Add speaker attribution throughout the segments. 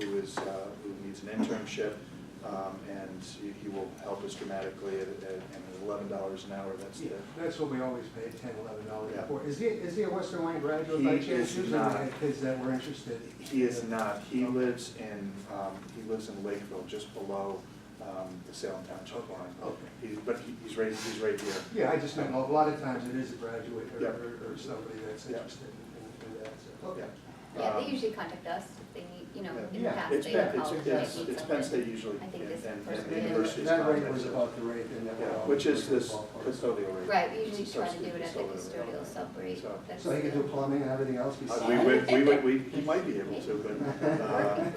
Speaker 1: who needs an internship, and he will help us dramatically at $11 an hour.
Speaker 2: That's what we always pay, $10, $11
Speaker 1: Yeah.
Speaker 2: for. Is he a Western Wayne graduate by
Speaker 1: He
Speaker 2: chance?
Speaker 1: is
Speaker 2: Usually we
Speaker 1: not.
Speaker 2: had kids that were interested.
Speaker 1: He is not. He lives in Lakeville, just below the Salem Township line.
Speaker 2: Okay.
Speaker 1: But he's right here.
Speaker 2: Yeah, I just meant a lot of times it is a graduate or,
Speaker 1: Yeah.
Speaker 2: or somebody that's
Speaker 1: Yeah.
Speaker 2: interested in that. So. Okay.
Speaker 3: Yeah, they usually contact us if they need, you know, in the
Speaker 2: Yeah,
Speaker 3: past,
Speaker 1: It's
Speaker 3: they
Speaker 1: Penn,
Speaker 3: called if they need
Speaker 1: it's Penn
Speaker 3: something.
Speaker 1: State usually,
Speaker 3: I think
Speaker 1: and
Speaker 3: this
Speaker 1: the
Speaker 3: person
Speaker 2: Yeah,
Speaker 1: university's
Speaker 2: that rate
Speaker 1: contact
Speaker 2: was
Speaker 1: us.
Speaker 2: about the rate and then
Speaker 1: Yeah,
Speaker 2: we'll
Speaker 1: which is this
Speaker 2: ballpark.
Speaker 1: custodial rate.
Speaker 3: Right, we usually
Speaker 1: It's a
Speaker 3: try to do it at the
Speaker 1: substitute
Speaker 3: custodial sub rate.
Speaker 1: So-
Speaker 2: So he can do plumbing and everything else besides?
Speaker 1: He might be able to,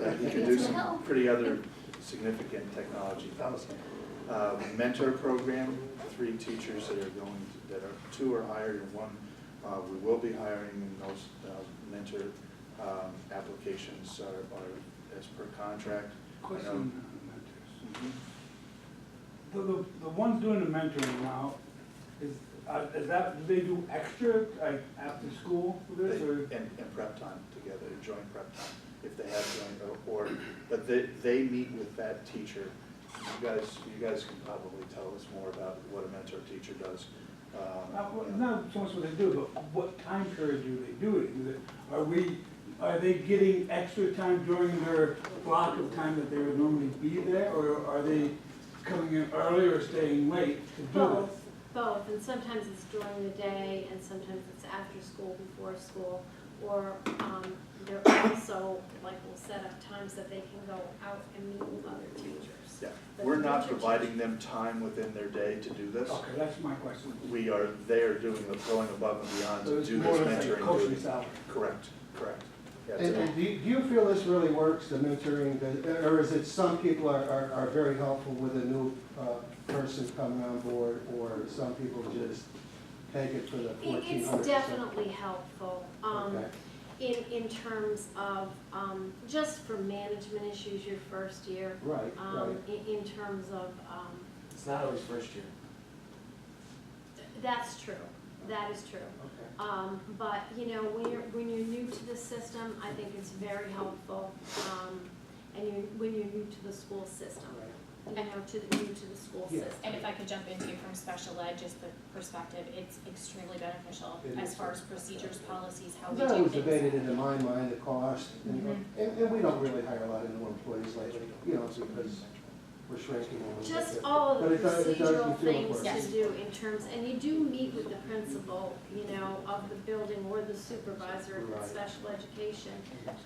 Speaker 1: but he could do some pretty other significant technology things. Mentor program, 3 teachers two are hired and one we will be hiring, and those mentor applications are as per contract.
Speaker 4: Question on mentors. The ones doing the mentoring now, is that, do they do extra, like after school for this, or?
Speaker 1: And prep time together, joint prep time, if they have joint, but they meet with that teacher. You guys can probably tell us more about what a mentor teacher does.
Speaker 4: Not so much what they do, but what time period do they do it? Are they getting extra time during their block of time that they would normally be there, or are they coming in early or staying late to do
Speaker 5: Both,
Speaker 4: this?
Speaker 5: both, and sometimes it's during the day, and sometimes it's after school, before school, or they're also, like, we'll set up times that they can go out and meet with other teachers.
Speaker 1: Yeah,
Speaker 5: But
Speaker 1: we're
Speaker 5: the
Speaker 1: not
Speaker 5: mentor
Speaker 1: providing them time within their day to do this.
Speaker 4: Okay, that's my question.
Speaker 1: They are going above and beyond
Speaker 2: So
Speaker 1: to
Speaker 2: it's
Speaker 1: do
Speaker 2: more
Speaker 1: this
Speaker 2: or less like
Speaker 1: mentoring
Speaker 2: coaching
Speaker 1: duty.
Speaker 2: salary.
Speaker 1: Correct. Yeah,
Speaker 2: And do you feel this really works, the mentoring, or is it some people are very helpful with a new person coming on board, or some people just take it for the 1400?
Speaker 5: It's definitely helpful,
Speaker 2: Okay.
Speaker 5: in terms of, just for management issues your first year.
Speaker 2: Right, right.
Speaker 5: In terms of,
Speaker 6: It's not always first year.
Speaker 5: that's true, that is true.
Speaker 2: Okay.
Speaker 5: But, you know, when you're new to the system, I think it's very helpful, and when you're new to the school system, you know, new to the school
Speaker 2: Yeah.
Speaker 5: system.
Speaker 7: And if I could jump into from special ed, just the perspective, it's extremely beneficial
Speaker 2: It
Speaker 7: as
Speaker 2: is.
Speaker 7: far as procedures, policies, how we
Speaker 2: That
Speaker 7: do
Speaker 2: was
Speaker 7: things.
Speaker 2: debated in my mind, the cost,
Speaker 7: Mhm.
Speaker 2: and we don't really hire a lot of new employees lately, you know, because we're shrinking a little
Speaker 5: Just
Speaker 2: bit.
Speaker 5: all of
Speaker 2: But
Speaker 5: the
Speaker 2: it does
Speaker 5: procedural
Speaker 2: feel
Speaker 5: things
Speaker 2: for
Speaker 5: to
Speaker 7: us.
Speaker 5: do in terms, and you do meet with the principal, you know, of the building or the supervisor
Speaker 2: Right.
Speaker 5: of special education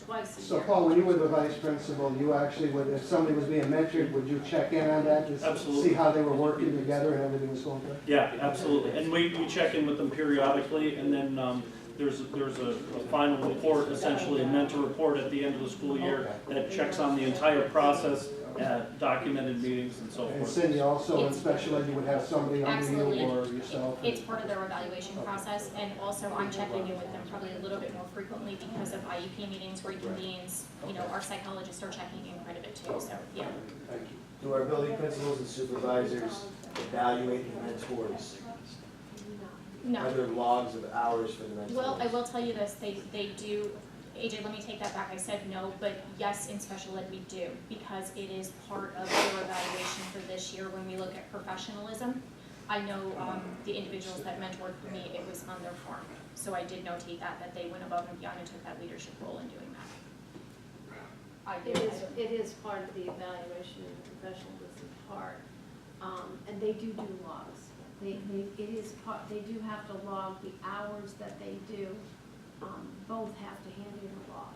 Speaker 5: twice a
Speaker 2: So
Speaker 5: year.
Speaker 2: Paul, when you were the vice principal, you actually would, if somebody was being mentored, would you check in on that to
Speaker 8: Absolutely.
Speaker 2: see how they were working together and everything was going good?
Speaker 8: Yeah, absolutely. And we check in with them periodically, and then there's a final report, essentially a mentor report at the end of the school year that checks on the entire process, documented meetings and so
Speaker 2: And
Speaker 8: forth.
Speaker 2: Cindy, also in special ed, you would have somebody under
Speaker 7: Absolutely.
Speaker 2: you or yourself?
Speaker 7: It's part of their evaluation process, and also I'm checking in with them probably a little bit more frequently because of IEP meetings, reconvenes. You know, our psychologists are checking in quite a bit too, so, yeah.
Speaker 2: Thank you.
Speaker 6: Do our building principals and supervisors evaluate the mentors?
Speaker 7: No.
Speaker 6: Are there logs of hours for the mentors?
Speaker 7: Well, I will tell you this, they do, AJ, let me take that back, I said no, but yes, in special ed we do, because it is part of their evaluation for this year when we look at professionalism. I know the individuals that mentored for me, it was on their form, so I did notate that they went above and beyond and took that leadership role in doing that.
Speaker 5: It is part of the evaluation and the professionalism part, and they do logs. It is part, they do have to log the hours that they do, both have to hand in a log.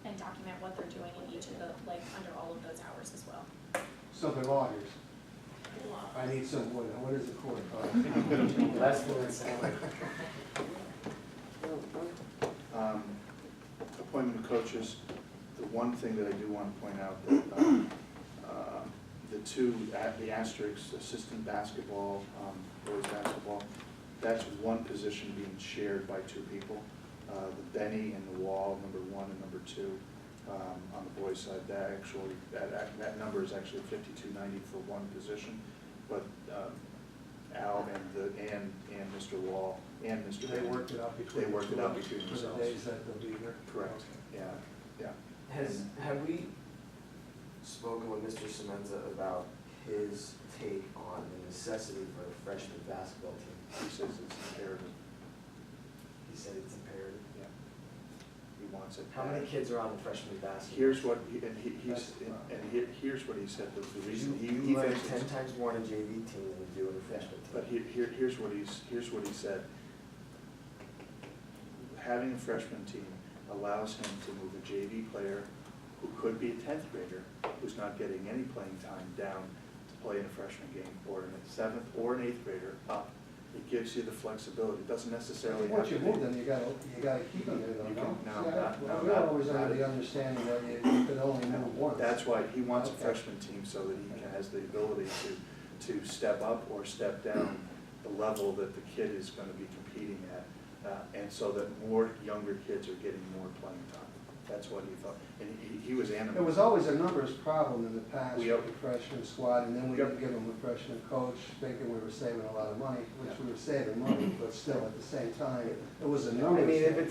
Speaker 7: And document what they're doing in each of the, like, under all of those hours as well.
Speaker 2: So they're lawyers. I need some, what is the court called?
Speaker 6: Less than a salary.
Speaker 1: Appointment of coaches, the one thing that I do want to point out that the asterisks, assistant basketball, boys basketball, that's one position being shared by 2 people. The Benny and the Wall, number 1 and number 2, on the boys' side, that number is actually $52.90 for one position, but Al and Mr. Wall and Mr.
Speaker 2: They
Speaker 1: Benny,
Speaker 2: worked it out between.
Speaker 1: they worked it out between
Speaker 2: For the
Speaker 1: themselves.
Speaker 2: days that they'll be here.
Speaker 1: Correct, yeah.
Speaker 6: Have we spoken with Mr. Semenza about his take on the necessity for a freshman basketball team?
Speaker 1: He says it's imperative,
Speaker 6: He said it's imperative.
Speaker 1: yeah. He wants it.
Speaker 6: How many kids are on the freshman basketball?
Speaker 1: Here's what, here's what he said, the reason, he
Speaker 6: You learn
Speaker 1: thinks
Speaker 6: 10
Speaker 1: it's.
Speaker 6: times more in a JV team than you do in a freshman team.
Speaker 1: But here's what he said. Having a freshman team allows him to move a JV player who could be a 10th grader, who's not getting any playing time, down to play in a freshman game, or in a 7th or an 8th grader up. It gives you the flexibility. It doesn't necessarily have
Speaker 2: Once
Speaker 1: to
Speaker 2: you
Speaker 1: be.
Speaker 2: move them, you gotta keep them there,
Speaker 1: You
Speaker 2: though,
Speaker 1: can-
Speaker 2: no?
Speaker 1: no,
Speaker 2: See,
Speaker 1: not- no,
Speaker 2: we're
Speaker 1: not-
Speaker 2: always
Speaker 1: not
Speaker 2: under
Speaker 1: it.
Speaker 2: the understanding that you could only move once.
Speaker 1: That's why he wants a
Speaker 2: Okay.
Speaker 1: freshman team, so that he has the ability to step up or step down the level that the kid is gonna be competing at, and so that more younger kids are getting more playing time. That's what he thought, and he was animated.
Speaker 2: It was always a numbers problem in the past
Speaker 1: We-
Speaker 2: with the freshman squad, and then we
Speaker 1: Yep.
Speaker 2: didn't give them a freshman coach, thinking we were saving a lot of money, which we were saving money, but still, at the same time, it was a
Speaker 6: I
Speaker 2: numbers
Speaker 6: mean, if
Speaker 2: thing.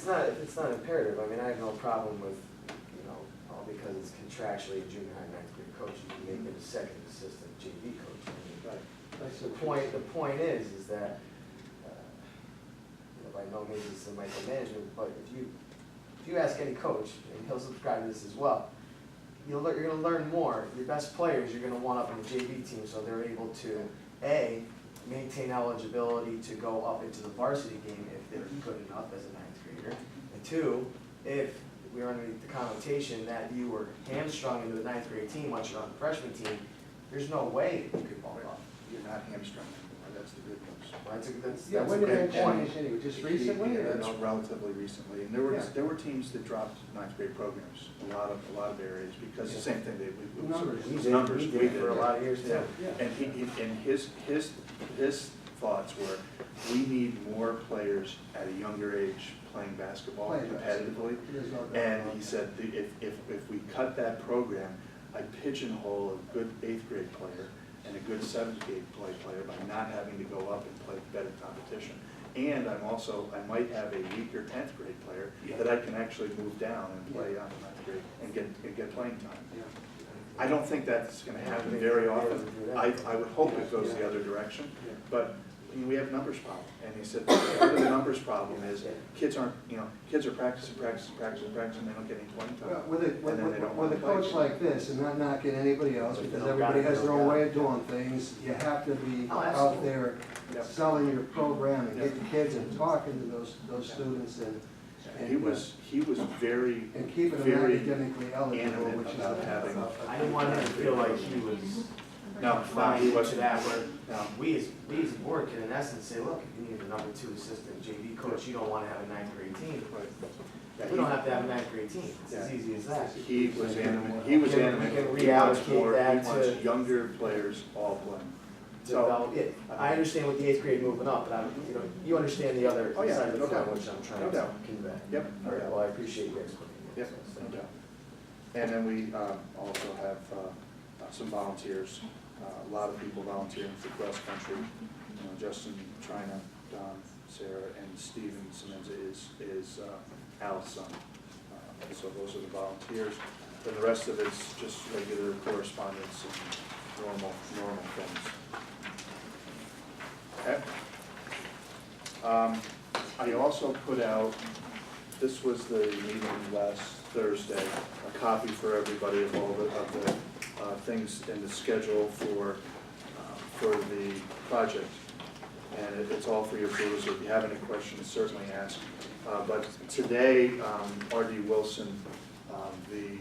Speaker 6: it's not imperative, I mean, I have no problem with, you know, all because it's contractually a junior high 9th grade coach, you can make it a second assistant JV coach. I mean,
Speaker 1: Right.
Speaker 2: That's
Speaker 6: The
Speaker 2: what she
Speaker 6: point is that, you know, by no means is it micromanagement, but if you ask any coach, and he'll subscribe to this as well, you're gonna learn more. Your best players, you're gonna want up in the JV team, so they're able to, A, maintain eligibility to go up into the varsity game if they're good enough as a 9th grader. And two, if we're under the connotation that you were hamstrung into the 9th grade team once you're on the freshman team, there's no way you could bump up.
Speaker 1: You're not hamstrung anymore, that's the good news.
Speaker 2: Yeah,
Speaker 6: That's
Speaker 2: when
Speaker 6: a
Speaker 2: did that
Speaker 6: good point.
Speaker 2: change anyway, just recently?
Speaker 1: Yeah,
Speaker 2: or
Speaker 1: that's
Speaker 2: no?
Speaker 1: relatively recently, and
Speaker 2: Yeah.
Speaker 1: there were teams that dropped 9th grade programs, a lot of areas, because the same thing, it was.
Speaker 2: Numbers.
Speaker 6: We
Speaker 1: It was
Speaker 6: did,
Speaker 1: numbers,
Speaker 6: we did it for a
Speaker 1: yeah.
Speaker 6: lot of years too.
Speaker 1: Yeah,
Speaker 2: Yeah.
Speaker 1: and his thoughts were, we need more players at a younger age playing basketball
Speaker 2: Playing
Speaker 1: competitively.
Speaker 2: There's no doubt
Speaker 1: And
Speaker 2: about
Speaker 1: he
Speaker 2: that.
Speaker 1: said, if we cut that program, I'd pigeonhole a good 8th grade player and a good 7th grade player by not having to go up and play better competition. And I might have a weaker 10th grade player that I can actually move down and play on 9th grade and get playing time.
Speaker 2: Yeah.
Speaker 1: I don't think that's gonna happen very often. I would hope it goes the other direction, but, I mean, we have a numbers problem. And he said, part of the numbers problem is kids are practicing, they don't get any playing
Speaker 2: Well,
Speaker 1: time.
Speaker 2: with
Speaker 1: And then they don't
Speaker 2: with a
Speaker 1: wanna play.
Speaker 2: coach like this, and not knocking anybody else,
Speaker 6: If they
Speaker 2: because
Speaker 6: don't got
Speaker 2: everybody
Speaker 6: it,
Speaker 2: has
Speaker 6: they
Speaker 2: their
Speaker 6: don't
Speaker 2: own
Speaker 6: got
Speaker 2: way
Speaker 6: it.
Speaker 2: of doing things, you have to be
Speaker 6: Oh,
Speaker 2: out
Speaker 6: absolutely.
Speaker 2: there
Speaker 1: Yep.
Speaker 2: selling your program and get the kids and talking to those students and.
Speaker 1: He was very,
Speaker 2: And keeping them
Speaker 1: very
Speaker 2: academically eligible,
Speaker 1: animate
Speaker 2: which is.
Speaker 1: about having.
Speaker 6: I didn't want him to feel like he was
Speaker 1: No,
Speaker 6: buying
Speaker 1: he
Speaker 6: into
Speaker 1: wasn't.
Speaker 6: that, where
Speaker 1: No.
Speaker 6: we as a board can in essence say, look, if you need a number 2 assistant JV coach, you don't wanna have a 9th grade team.
Speaker 1: Yeah,
Speaker 6: We don't have to have a 9th grade team, it's as
Speaker 1: Yeah.
Speaker 6: easy as that.
Speaker 1: He was animate,
Speaker 6: We can
Speaker 1: He wants
Speaker 6: reallocate
Speaker 1: more, he
Speaker 6: that
Speaker 1: wants
Speaker 6: to-
Speaker 1: younger players all playing. So,
Speaker 6: Develop it. I understand with the 8th grade moving up, but you understand the other
Speaker 1: Oh, yeah,
Speaker 6: side of the
Speaker 1: no
Speaker 6: coin,
Speaker 1: doubt.
Speaker 6: which I'm trying
Speaker 1: No
Speaker 6: to
Speaker 1: doubt.
Speaker 6: convey.
Speaker 1: Yep.
Speaker 6: All right, well, I appreciate you explaining it.
Speaker 1: Yep,
Speaker 6: so
Speaker 1: no
Speaker 6: thank you.
Speaker 1: doubt. And then we also have some volunteers, a lot of people volunteering for cross country. Justin Trina, Don, Sarah, and Steven Semenza is Al's son. So those are the volunteers. Then the rest of it's just regular correspondence and normal things. Okay. I also put out, this was the meeting last Thursday, a copy for everybody of all the things in the schedule for the project. And it's all for your perusal. If you have any questions, certainly ask. But today, R.D. Wilson, the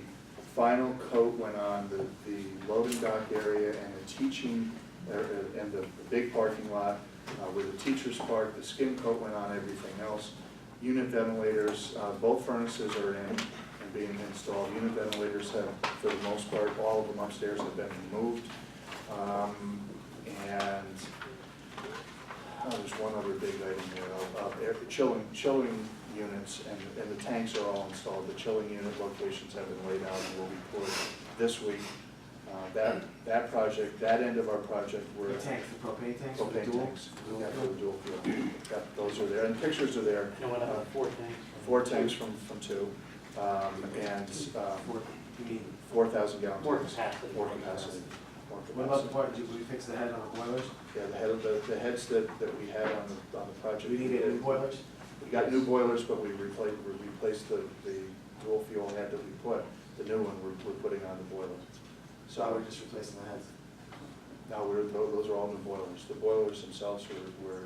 Speaker 1: final coat went on the loading dock area and the teaching, and the big parking lot where the teachers park. The skim coat went on everything else. Unit ventilators, both furnaces are in and being installed. Unit ventilators have, for the most part, all of them upstairs have been removed. And there's one other big item there, chilling units, and the tanks are all installed. The chilling unit locations have been laid out and will be poured this week. That project, that end of our project, were
Speaker 6: The tanks, the propane tanks, with the
Speaker 1: propane
Speaker 6: dual?
Speaker 1: tanks. Yeah, for the dual fuel. Yeah, those are there, and pictures are there.
Speaker 8: You know what, 4 tanks?
Speaker 1: 4 tanks from 2, and
Speaker 6: You mean,
Speaker 1: 4,000 gallons.
Speaker 9: More capacity.
Speaker 1: More capacity. More
Speaker 6: what about the
Speaker 1: capacity.
Speaker 6: part, did we fix the head on the boilers?
Speaker 1: Yeah, the heads that we had on the project.
Speaker 6: Do we need new boilers?
Speaker 1: We got new boilers, but we replaced the dual fuel head that we put. The new one we're putting on the boiler.
Speaker 6: So
Speaker 1: So
Speaker 6: we're just replacing the heads?
Speaker 1: now those are all new boilers. The boilers themselves were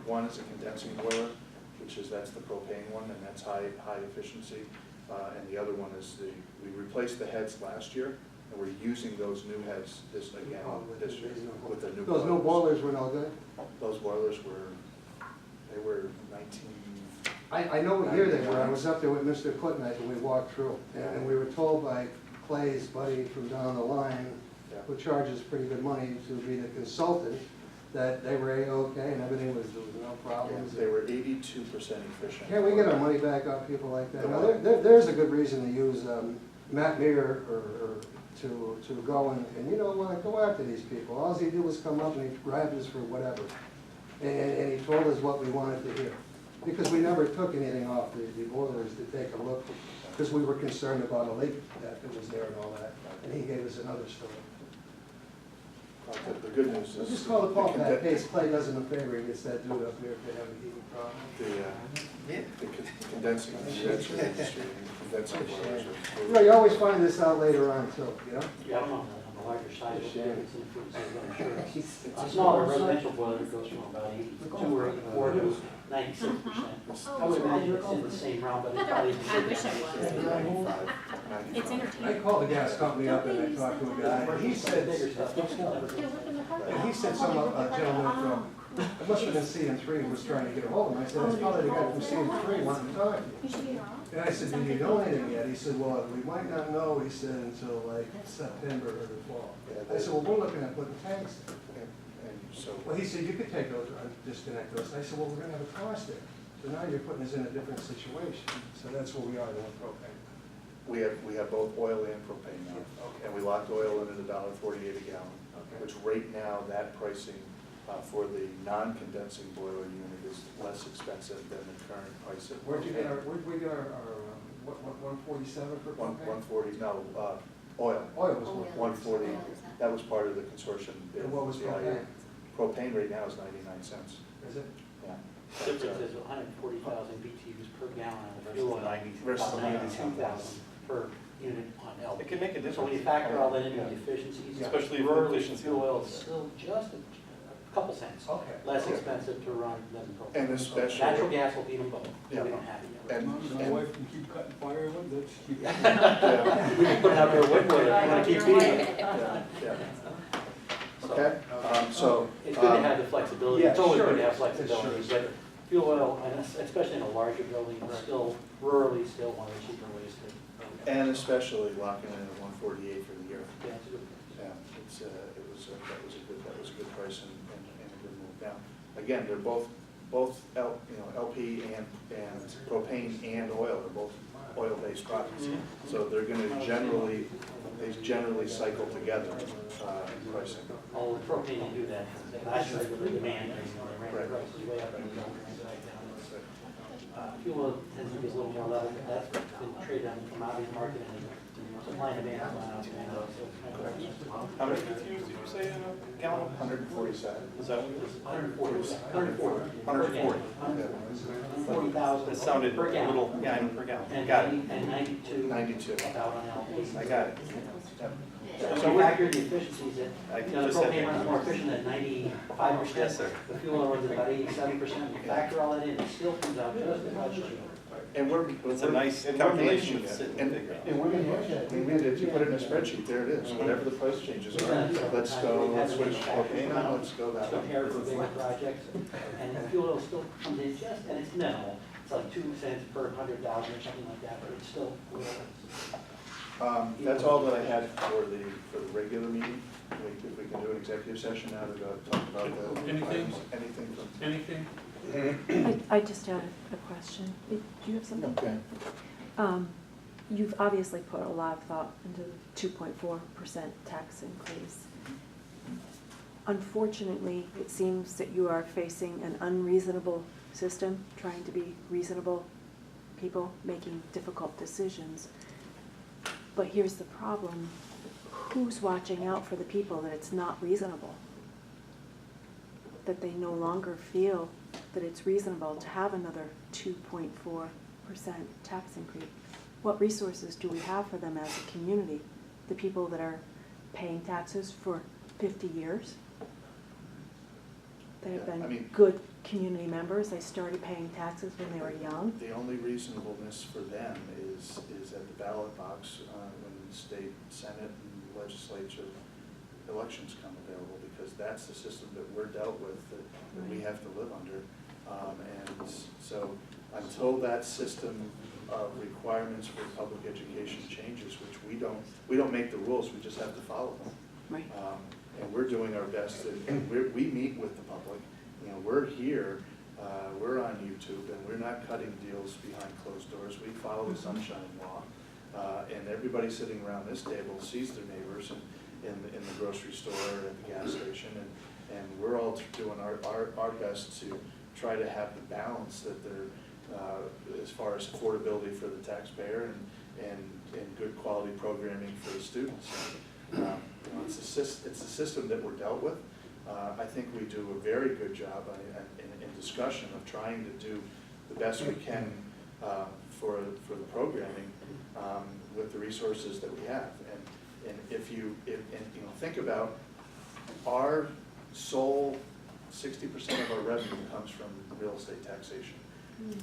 Speaker 1: one is a condensing boiler, that's the propane one, and that's high efficiency. And the other one is we replaced the heads last year, and we're using those new heads this year with the new boilers.
Speaker 2: Those new boilers were no good?
Speaker 1: Those boilers were 19.
Speaker 2: I know what year they were. I was up there with Mr. Putnight and we walked through. And we were told by Clay's buddy from down the line,
Speaker 1: Yeah.
Speaker 2: who charges pretty good money to be the consultant, that they were A-okay and everything there was no problems.
Speaker 1: They were 82% efficient.
Speaker 2: Can't we get our money back on people like that? Now, there's a good reason to use Matt Meir or to go and you know what, go after these people. All he did was come up and he grabbed us for whatever. And he told us what we wanted to hear. Because we never took anything off the boilers to take a look, because we were concerned about a leak that was there and all that. And he gave us another story.
Speaker 1: The good news is.
Speaker 2: Let's just call the Paul Pat case. Clay does him a favor, he gets that dude up there if they have a heating problem.
Speaker 1: The condensing, condensing boilers
Speaker 2: You know, you always find this out later on too, you know?
Speaker 9: Yeah, I don't know, on the larger side of it, it's in the food service, I'm sure. A smaller residential boiler goes from about 82 or 84 to 96%. I would imagine it's in the same realm, but it's probably.
Speaker 7: I wish it was. It's
Speaker 2: I
Speaker 7: entertaining.
Speaker 2: called the gas company up and I talked to a guy, and he said,
Speaker 9: Bigger stuff.
Speaker 2: and he said some gentleman from, it must have been CN3 was trying to get a hold of him. I said, that's probably the guy from CN3 wanting to talk to you.
Speaker 7: You should be in our office.
Speaker 2: And I said, did you know anything yet? He said, well, we might not know, he said, until like September or the fall. I said, well, we're looking at putting tanks in.
Speaker 1: And so,
Speaker 2: Well, he said, you could take those, disconnect those. I said, well, we're gonna have a cost there. So now you're putting us in a different situation. So that's where we are with propane.
Speaker 1: we have both oil and propane now. And we locked oil in at $1.48 a gallon, which right now, that pricing for the non-condensing boiler unit is less expensive than the current price of.
Speaker 2: Where'd we get our 147 for propane?
Speaker 1: 140, no, oil.
Speaker 2: Oil was
Speaker 3: Oh, yeah.
Speaker 1: 140, that was part of the consortium bid.
Speaker 2: And what was
Speaker 1: Yeah,
Speaker 2: propane?
Speaker 1: Propane right now is 99 cents.
Speaker 2: Is it?
Speaker 1: Yeah.
Speaker 9: Difference is 140,000 BTUs per gallon versus
Speaker 1: Versus
Speaker 9: about 92,000 per unit on L.
Speaker 10: It can make a difference.
Speaker 9: So when you factor all that into the efficiencies,
Speaker 10: Especially if
Speaker 9: rurally,
Speaker 10: efficiency.
Speaker 9: fuel oil is still just a couple cents
Speaker 2: Okay.
Speaker 9: less expensive to run than propane.
Speaker 1: And especially.
Speaker 9: Natural gas will beat them both,
Speaker 1: Yeah.
Speaker 9: so we don't have it yet.
Speaker 1: And,
Speaker 4: So my wife can keep cutting firewood, let's keep.
Speaker 1: yeah,
Speaker 9: We can put it out there wood wood if you want to keep beating it.
Speaker 1: yeah.
Speaker 9: So,
Speaker 1: Okay, so.
Speaker 9: It's good to have the flexibility, it's
Speaker 2: yeah,
Speaker 9: always
Speaker 2: sure.
Speaker 9: good to have
Speaker 2: It's
Speaker 9: flexibility,
Speaker 2: sure.
Speaker 9: but fuel oil, and especially in a larger building, still rurally, still one of the cheaper ways to.
Speaker 1: And especially locking in at 148 for the year.
Speaker 9: Yeah, it's a good.
Speaker 1: Yeah, that was a good price and a good move. Now, again, they're both LP and propane and oil, they're both oil-based products. So they're gonna they generally cycle together in pricing.
Speaker 9: Oh, the propane will do that. Last year, the demand, they ran
Speaker 1: Right.
Speaker 9: the prices way up and down. Fuel oil tends to be a little more level, but that's been traded on the commodities market and supply and demand.
Speaker 10: How many BTUs did you say in a gallon?
Speaker 1: 147.
Speaker 10: Is that what it is?
Speaker 9: 140.
Speaker 10: 140.
Speaker 9: 40,000.
Speaker 10: That sounded a
Speaker 9: per gallon.
Speaker 10: little, yeah, I know, per gallon.
Speaker 9: And
Speaker 10: Got it.
Speaker 9: 92.
Speaker 1: 92.
Speaker 9: Out on LP.
Speaker 10: I got it. Yep.
Speaker 9: So we factor in the efficiencies
Speaker 10: I
Speaker 9: that, the
Speaker 10: just said
Speaker 9: propane
Speaker 10: that.
Speaker 9: runs more efficient at 95%.
Speaker 10: Yes, sir.
Speaker 9: The fuel oil runs at about 87%. You factor all that in, it still comes out just as much cheaper.
Speaker 1: And we're.
Speaker 10: It's a nice
Speaker 1: and we're
Speaker 10: calculation
Speaker 1: managing
Speaker 10: to sit
Speaker 1: it.
Speaker 10: and figure out.
Speaker 1: And we're managing it. I mean, if you put it in a spreadsheet, there it is. Whatever the price changes are, let's go, let's switch propane on, let's go that way.
Speaker 9: Compared to bigger projects, and the fuel oil still comes in just, and it's minimal, it's like 2 cents per 100,000 or something like that, but it's still.
Speaker 1: That's all that I had for the regular meeting. If we can do an executive session now to go talk about the.
Speaker 8: Anything?
Speaker 1: Anything from.
Speaker 8: Anything?
Speaker 11: I just had a question. Do you have something?
Speaker 1: Okay.
Speaker 11: You've obviously put a lot of thought into the 2.4% tax increase. Unfortunately, it seems that you are facing an unreasonable system, trying to be reasonable people, making difficult decisions. But here's the problem, who's watching out for the people that it's not reasonable? That they no longer feel that it's reasonable to have another 2.4% tax increase? What resources do we have for them as a community? The people that are paying taxes for 50 years? That have
Speaker 1: Yeah, I
Speaker 11: been
Speaker 1: mean-
Speaker 11: good community members, they started paying taxes when they were young.
Speaker 1: The only reasonableness for them is at the ballot box when the state, senate, and legislature elections come available, because that's the system that we're dealt with, that we have to live under. And so until that system of requirements for public education changes, which we don't make the rules, we just have to follow them.
Speaker 11: Right.
Speaker 1: And we're doing our best, and we meet with the public. You know, we're here, we're on YouTube, and we're not cutting deals behind closed doors. We follow the sunshine law. And everybody sitting around this table sees their neighbors in the grocery store or at the gas station. And we're all doing our best to try to have the balance that they're, as far as affordability for the taxpayer and good quality programming for the students. You know, it's a system that we're dealt with. I think we do a very good job in discussion of trying to do the best we can for the programming with the resources that we have. And if you think about our sole 60% of our revenue comes from real estate taxation.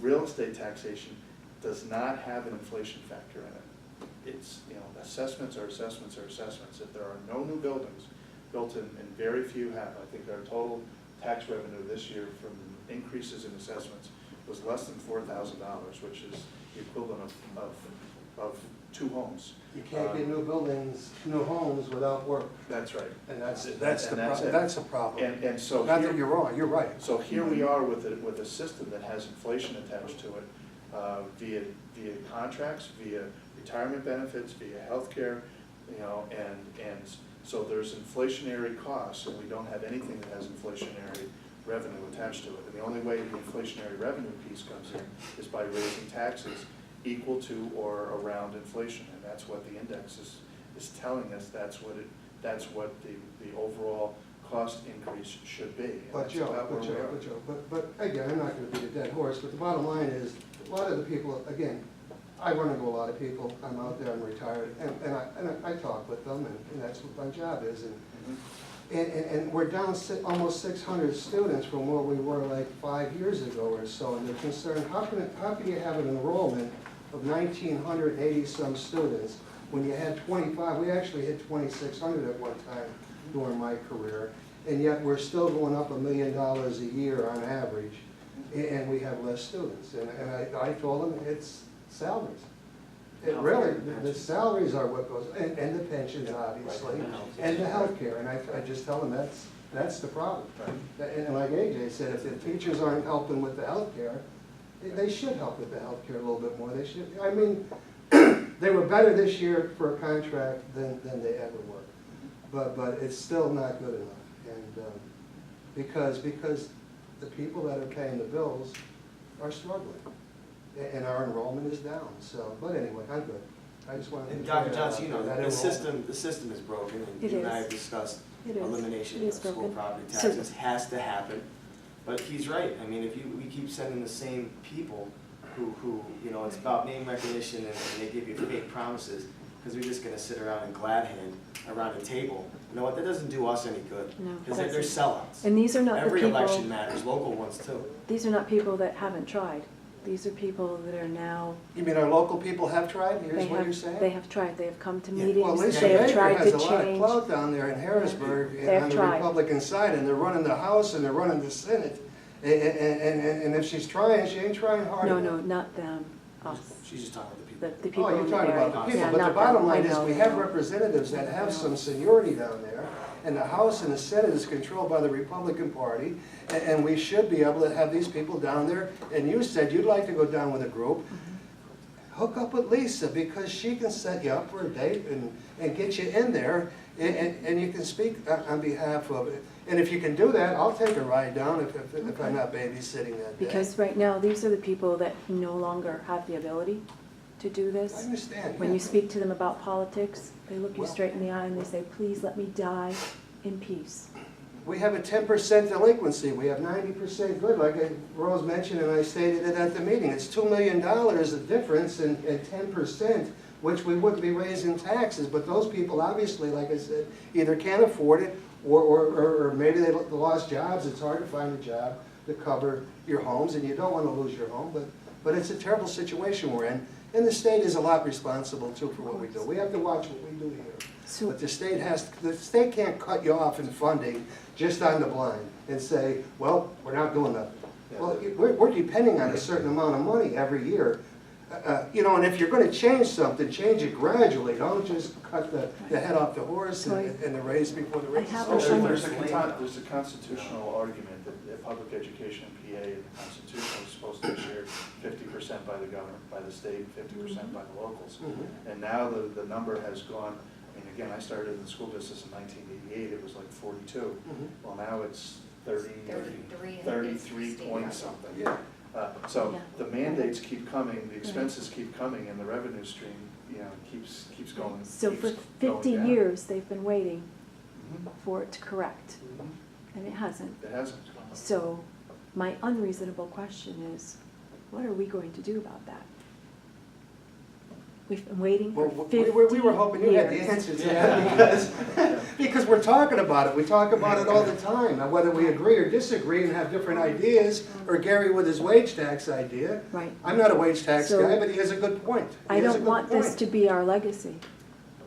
Speaker 1: Real estate taxation does not have an inflation factor in it. It's, assessments are assessments are assessments. If there are no new buildings built in, and very few have, I think our total tax revenue this year from increases in assessments was less than $4,000, which is the equivalent of 2 homes.
Speaker 2: You can't get new buildings, new homes without work,
Speaker 1: That's right.
Speaker 2: and that's
Speaker 1: And
Speaker 2: the
Speaker 1: it.
Speaker 2: that's a problem.
Speaker 1: And so
Speaker 2: Not
Speaker 1: here,
Speaker 2: that you're wrong, you're right.
Speaker 1: so here we are with a system that has inflation attached to it, via contracts, via retirement benefits, via healthcare, and so there's inflationary costs, and we don't have anything that has inflationary revenue attached to it. And the only way the inflationary revenue piece comes in is by raising taxes equal to or around inflation, and that's what the index is telling us. That's what the overall cost increase should be. And
Speaker 2: But
Speaker 1: that's
Speaker 2: Joe,
Speaker 1: about where we are.
Speaker 2: but again, I'm not gonna beat a dead horse, but the bottom line is, a lot of the people, again, I run into a lot of people, I'm out there, I'm retired, and I talk with them, and that's what my job is, and we're down almost 600 students from where we were like 5 years ago or so, and they're concerned, how can you have an enrollment of 1,980 some students when you had 25, we actually hit 2,600 at one time during my career, and yet we're still going up $1 million a year on average, and we have less students. And I told them it's salaries. It really, the salaries are what goes, and the pensions, obviously, and the healthcare. And I just tell them that's the problem. And like AJ said, if the teachers aren't helping with the healthcare, they should help with the healthcare a little bit more. They should. I mean, they were better this year for a contract than they ever were. But it's still not good enough. And because the people that are paying the bills are struggling, and our enrollment is down. So, but anyway, I'm good. I just wanted to.
Speaker 6: And Dr. Johnson, you know,
Speaker 2: that
Speaker 6: the
Speaker 2: enrollment.
Speaker 6: system is broken, and
Speaker 11: It
Speaker 6: you and I
Speaker 11: is.
Speaker 6: have discussed
Speaker 11: It is.
Speaker 6: elimination
Speaker 11: It
Speaker 6: of
Speaker 11: is
Speaker 6: school
Speaker 11: broken.
Speaker 6: property
Speaker 11: So-
Speaker 6: taxes has to happen. But he's right, I mean, we keep sending the same people who, it's about name recognition, and they give you fake promises, because we're just gonna sit around and glad hand around a table. You know what, that doesn't do us any good,
Speaker 11: No,
Speaker 6: because
Speaker 11: it
Speaker 6: they're
Speaker 11: doesn't.
Speaker 6: sellouts.
Speaker 11: And these are not the
Speaker 6: Every election
Speaker 11: people,
Speaker 6: matters, local ones too.
Speaker 11: these are not people that haven't tried. These are people that are now,
Speaker 2: You mean our local people have tried? Here's
Speaker 11: they
Speaker 2: what you're
Speaker 11: have,
Speaker 2: saying?
Speaker 11: they have tried, they have come to
Speaker 2: Well,
Speaker 11: meetings,
Speaker 2: Lisa
Speaker 11: they have
Speaker 2: Baker
Speaker 11: tried
Speaker 2: has
Speaker 11: to
Speaker 2: a lot of
Speaker 11: change.
Speaker 2: clout down there in Harrisburg
Speaker 11: They have
Speaker 2: on the
Speaker 11: tried.
Speaker 2: Republican side, and they're running the House and they're running the Senate. And if she's trying, she ain't trying hard
Speaker 11: No,
Speaker 2: enough.
Speaker 11: no, not them, us,
Speaker 6: She's just talking about the people.
Speaker 11: the people
Speaker 2: Oh,
Speaker 11: in
Speaker 2: you're
Speaker 11: the
Speaker 2: talking
Speaker 11: area.
Speaker 2: about the people,
Speaker 11: Yeah,
Speaker 2: but
Speaker 11: not
Speaker 2: the bottom
Speaker 11: them.
Speaker 2: line
Speaker 11: I
Speaker 2: is
Speaker 11: know,
Speaker 2: we
Speaker 11: I
Speaker 2: have
Speaker 11: know.
Speaker 2: representatives that have some seniority down there, and the House and the Senate is controlled by the Republican Party, and we should be able to have these people down there. And you said you'd like to go down with a group. Hook up with Lisa, because she can set you up for a date and get you in there, and you can speak on behalf of it. And if you can do that, I'll take a ride down if I'm not babysitting that day.
Speaker 11: Because right now, these are the people that no longer have the ability to do
Speaker 2: I
Speaker 11: this.
Speaker 2: understand.
Speaker 11: When
Speaker 2: yeah.
Speaker 11: you speak to them about politics, they look you
Speaker 2: Well-
Speaker 11: straight in the eye and they say, please let me die in peace.
Speaker 2: We have a 10% delinquency, we have 90% good, like Rose mentioned, and I stated it at the meeting. It's $2 million of difference in 10%, which we wouldn't be raising taxes, but those people obviously, like I said, either can't afford it, or maybe they lost jobs. It's hard to find a job to cover your homes, and you don't want to lose your home, but it's a terrible situation we're in, and the state is a lot responsible too for what we do. We have to watch what we do here.
Speaker 11: So,
Speaker 2: But the state can't cut you off in funding just on the blind and say, well, we're not doing nothing. Well, we're depending on a certain amount of money every year. You know, and if you're gonna change something, change it gradually. Don't just cut the head off the horse
Speaker 11: So
Speaker 2: and the race before the
Speaker 11: I
Speaker 2: race is
Speaker 11: have
Speaker 1: Well,
Speaker 11: a-
Speaker 2: over.
Speaker 1: there's a constitutional argument that public education in PA and the Constitution is supposed to be shared 50% by the government, by the state, 50% by the locals.
Speaker 2: Mhm.
Speaker 1: And now the number has gone, I mean, again, I started in the school business in 1988, it was like 42.
Speaker 2: Mhm.
Speaker 1: Well, now it's
Speaker 3: 33 and
Speaker 1: 33
Speaker 3: it's
Speaker 1: point
Speaker 3: state
Speaker 1: something.
Speaker 2: Yeah.
Speaker 1: So
Speaker 11: Yeah.
Speaker 1: the mandates keep coming, the expenses keep coming, and the revenue stream, you know, keeps going.
Speaker 11: so
Speaker 1: keeps
Speaker 11: for
Speaker 1: going
Speaker 11: 50
Speaker 1: down.
Speaker 11: years, they've been waiting
Speaker 1: Mhm.
Speaker 11: for it to correct,
Speaker 1: Mhm.
Speaker 11: and it hasn't.
Speaker 1: It hasn't.
Speaker 11: So my unreasonable question is, what are we going to do about that? We've been waiting for
Speaker 2: Well,
Speaker 11: 50
Speaker 2: we were hoping you had the
Speaker 11: years.
Speaker 2: answer to that because we're talking about it. We talk about it all the time. Now, whether we agree or disagree and have different ideas, or Gary with his wage tax idea.
Speaker 11: Right.
Speaker 2: I'm not a wage tax
Speaker 11: So-
Speaker 2: guy, but he has a good point.
Speaker 11: I
Speaker 2: He has a
Speaker 11: don't
Speaker 2: good
Speaker 11: want this
Speaker 2: point.
Speaker 11: to be our legacy.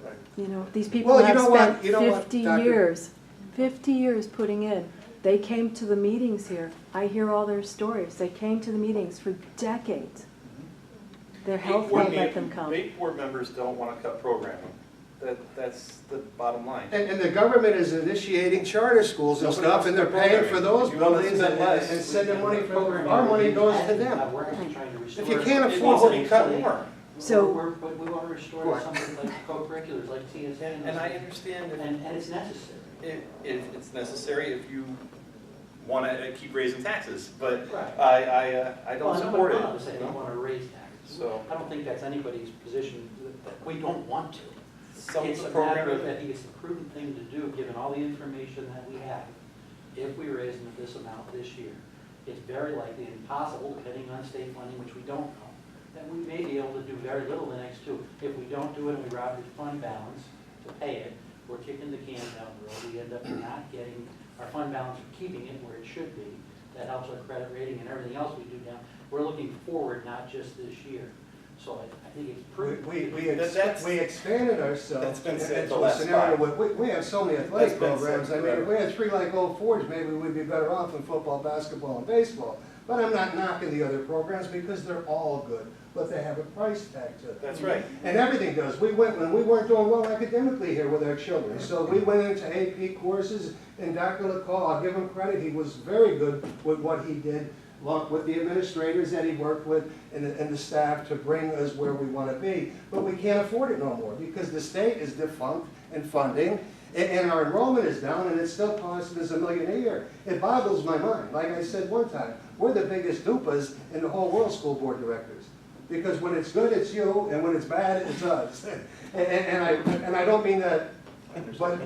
Speaker 1: Right.
Speaker 11: You know, these people
Speaker 2: Well, you
Speaker 11: have
Speaker 2: know what?
Speaker 11: spent
Speaker 2: You know what,
Speaker 11: 50
Speaker 2: Dr.
Speaker 11: years, 50 years putting in. They came to the meetings here. I hear all their stories. They came to the meetings for decades. Their health won't let them come.
Speaker 10: Eight board members don't want to cut programming. That's the bottom line.
Speaker 2: And the government is initiating charter schools and
Speaker 10: Nobody
Speaker 2: stuff,
Speaker 10: wants
Speaker 2: and they're
Speaker 10: to
Speaker 2: paying
Speaker 10: program.
Speaker 2: for those
Speaker 10: If you wanna
Speaker 2: buildings
Speaker 10: spend less,
Speaker 2: and sending money from,
Speaker 9: Programming
Speaker 2: our money goes to
Speaker 9: has been
Speaker 2: them.
Speaker 9: We're actually trying to restore.
Speaker 2: If you can't
Speaker 10: It
Speaker 2: afford
Speaker 10: needs to be cut more.
Speaker 11: So-
Speaker 9: But we want to restore something like co-curriculars, like TSN.
Speaker 10: And I understand
Speaker 9: And it's necessary.
Speaker 10: if it's necessary, if you want to keep raising taxes, but
Speaker 9: Right.
Speaker 10: I don't
Speaker 9: Well,
Speaker 10: support
Speaker 9: nobody
Speaker 10: it.
Speaker 9: wants to say they want to raise taxes.
Speaker 10: So-
Speaker 9: I don't think that's anybody's position, that we don't want to.
Speaker 10: Some of
Speaker 9: It's
Speaker 10: the
Speaker 9: a matter
Speaker 10: program,
Speaker 9: of, I think it's the prudent thing to do, given all the information that we have. If we raise them this amount this year, it's very likely and possible, depending on state funding, which we don't know, that we may be able to do very little the next two. If we don't do it and we rob your fund balance to pay it, we're kicking the can down the road. We end up not getting our fund balance, or keeping it where it should be. That helps our credit rating and everything else we do now. We're looking forward, not just this year. So I think it's prudent.
Speaker 2: We expanded ourselves
Speaker 10: That's been said
Speaker 2: into
Speaker 10: the
Speaker 2: a
Speaker 10: last
Speaker 2: scenario
Speaker 10: five.
Speaker 2: where we have so many athletic
Speaker 10: That's been said
Speaker 2: programs. I mean, if we had three like Old Forge, maybe we'd be better off in football, basketball, and baseball. But I'm not knocking the other programs because they're all good, but they have a price tag to them.
Speaker 10: that's right.
Speaker 2: And everything does. We went, when we weren't doing well academically here with our children, so we went into AP courses, and Dr. LaCall, I'll give him credit, he was very good with what he did, along with the administrators that he worked with and the staff to bring us where we want to be. But we can't afford it no more, because the state is defunct in funding, and our enrollment is down, and it's still costing us $1 million a year. It boggles my mind. Like I said one time, we're the biggest dupas in the whole world, school board directors. Because when it's good, it's you, and when it's bad, it's us. And I don't mean that, but